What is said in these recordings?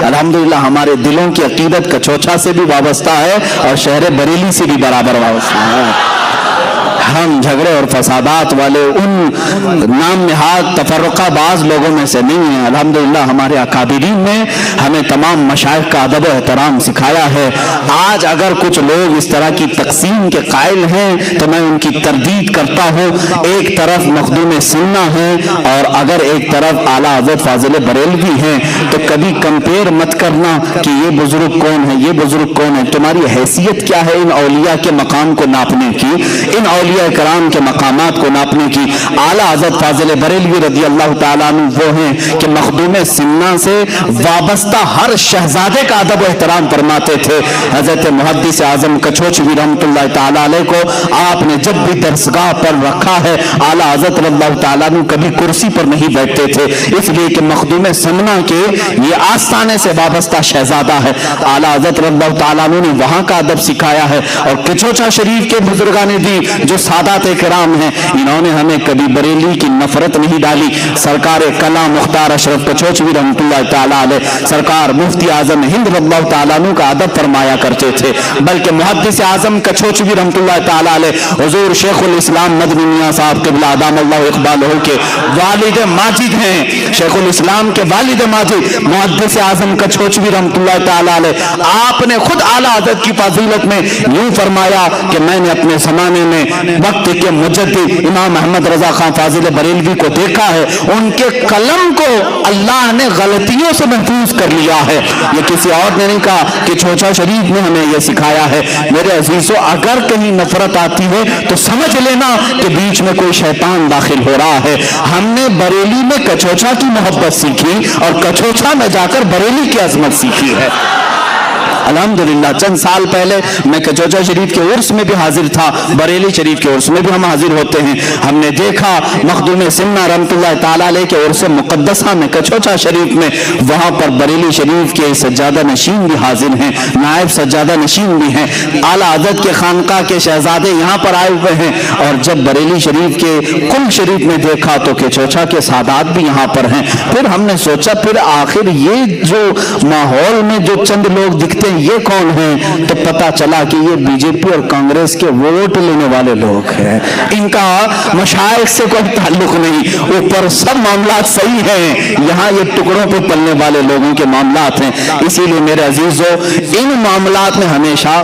अल्हम्दुलिल्लाह हमारे दिलों की अकीदत कचौचा से भी वाबस्ता है और शहर बरेली से भी बराबर वाबस्ता है। हम झगड़े और फसादात वाले उन नाम नहाद तफर्रुक़ाबाज लोगों में से नहीं हैं। अल्हम्दुलिल्लाह हमारे अकाबिरीन ने हमें तमाम मशाइख का अदब एहतराम सिखाया है। आज अगर कुछ लोग इस तरह की तकसीम के कायल हैं तो मैं उनकी तरदीद करता हूँ। एक तरफ मखदूम सुन्ना है और अगर एक तरफ आला हज़रत फाज़िल बरेलवी हैं, तो कभी कंपेयर मत करना कि ये बुजुर्ग कौन है, ये बुजुर्ग कौन है। तुम्हारी हैसियत क्या है इन औलिया के मकाम को नापने की, इन औलिया कराम के मकामात को नापने की। आला हज़रत फाज़िल बरेलवी रज़ी अल्लाह ताला अन्हु वो हैं कि मखदूम सिन्ना से वाबस्ता हर शहजादे का अदब एहतराम फरमाते थे। हज़रत मुहद्दिस आज़म कचोचवी रहमतुल्लाह ताला अलैह को आपने जब भी दरसगाह पर रखा है, आला हज़रत रज़ियल्लाहु ताला अन्हु कभी कुर्सी पर नहीं बैठते थे, इसलिए कि मखदूम सिन्ना के ये आस्थाने से वाबस्ता शहजादा है। आला हज़रत रज़ियल्लाहु ताला अन्हु ने वहाँ का अदब सिखाया है। और कचोचा शरीफ के बुजुर्गान दी जो सादात किराम हैं, इन्होंने हमें कभी बरेली की नफरत नहीं डाली। सरकार कला मुख्तार अशरफ कचोचवी रहमतुल्लाह ताला अलैह, सरकार मुफ्ती आजम हिंद रज़ियल्लाहु ताला अन्हु का अदब फरमाया करते थे। बल्कि मुहद्दिस आजम कचोचवी रहमतुल्लाह ताला अलैह हुजूर शेखुल इस्लाम मदनी मियां साहब क़िबला अदामल्लाहु इक़बालहु के वालिद माजिद हैं। शेखुल इस्लाम के वालिद माजिद मुहद्दिस आजम कचोचवी रहमतुल्लाह ताला अलैह, आपने खुद आला हज़रत की फाज़ीलत में यूं फरमाया कि मैंने अपने ज़माने में वक्त के मुजद्दिद इमाम अहमद रजा खान फाजिल बरेलवी को देखा है, उनके कलम को अल्लाह ने गलतियों से महफूज कर लिया है। ये किसी और ने नहीं कहा कि चोचा शरीफ ने हमें यह सिखाया है। मेरे अजीजों, अगर कहीं नफरत आती है तो समझ लेना कि बीच में कोई शैतान दाखिल हो रहा है। हमने बरेली में कचोचा की मोहब्बत सीखी और कचोचा में जाकर बरेली की अजमत सीखी है। अल्हम्दुलिल्लाह चंद साल पहले मैं कचौचा शरीफ के उर्स में भी हाजिर था, बरेली शरीफ के उर्स में भी हम हाजिर होते हैं। हमने देखा मखदूम सिन्ना रहमतुल्लाह ताला अलैह के उर्स मुक़द्दसा में कचौचा शरीफ में, वहाँ पर बरेली शरीफ के सज्जादा नशीन भी हाजिर हैं, नायब सज्जादा नशीन भी हैं। आला हज़रत के खानका के शहजादे यहाँ पर आए हुए हैं। और जब बरेली शरीफ के कुल शरीफ में देखा तो कचौचा के सादात भी यहाँ पर हैं। फिर हमने सोचा फिर आखिर ये जो माहौल में जो चंद लोग दिखते हैं ये कौन है, तो पता चला कि ये बीजेपी और कांग्रेस के वोट लेने वाले लोग हैं। इनका मशाइख से कोई ताल्लुक नहीं, ऊपर सब मामला सही हैं, यहाँ ये टुकड़ों पे पलने वाले लोगों के मामलात हैं। इसीलिए मेरे अजीजों, इन मामलात में हमेशा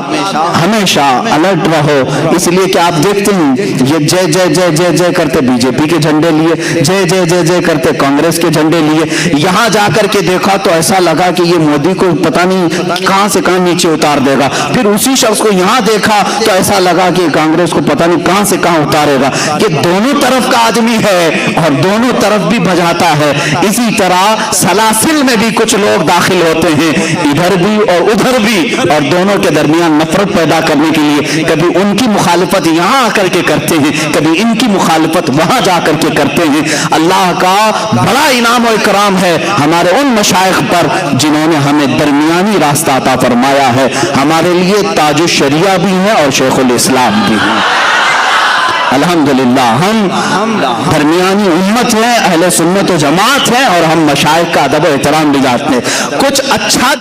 हमेशा अलर्ट रहो। इसलिए कि आप देखते हैं ये जय जय जय जय जय करते बीजेपी के झंडे लिए, जय जय जय जय करते कांग्रेस के झंडे लिए। यहाँ जाकर के देखा तो ऐसा लगा कि ये मोदी को पता नहीं कहां से कहां नीचे उतार देगा। फिर उसी शख्स को यहां देखा तो ऐसा लगा कि कांग्रेस को पता नहीं कहां से कहां उतारेगा। ये दोनों तरफ का आदमी है और दोनों तरफ भी बजाता है। इसी तरह सलासिल में भी कुछ लोग दाखिल होते हैं, इधर भी और उधर भी, और दोनों के दरमियान नफरत पैदा करने के लिए कभी उनकी मुखालिफत यहां आकर के करते हैं, कभी इनकी मुखालिफत वहां जाकर के करते हैं। अल्लाह का बड़ा इनाम और इकराम है हमारे उन मशाइख पर जिन्होंने हमें दरमियानी रास्ता अता फरमाया है। हमारे लिए ताजुश शरिया भी है और शेखुल इस्लाम भी है। अल्हम्दुलिल्लाह हम दरमियानी उम्मत है, अहले सुन्नत व जमात है और हम मशाइख का अदब एहतराम भी जानते हैं। कुछ अच्छा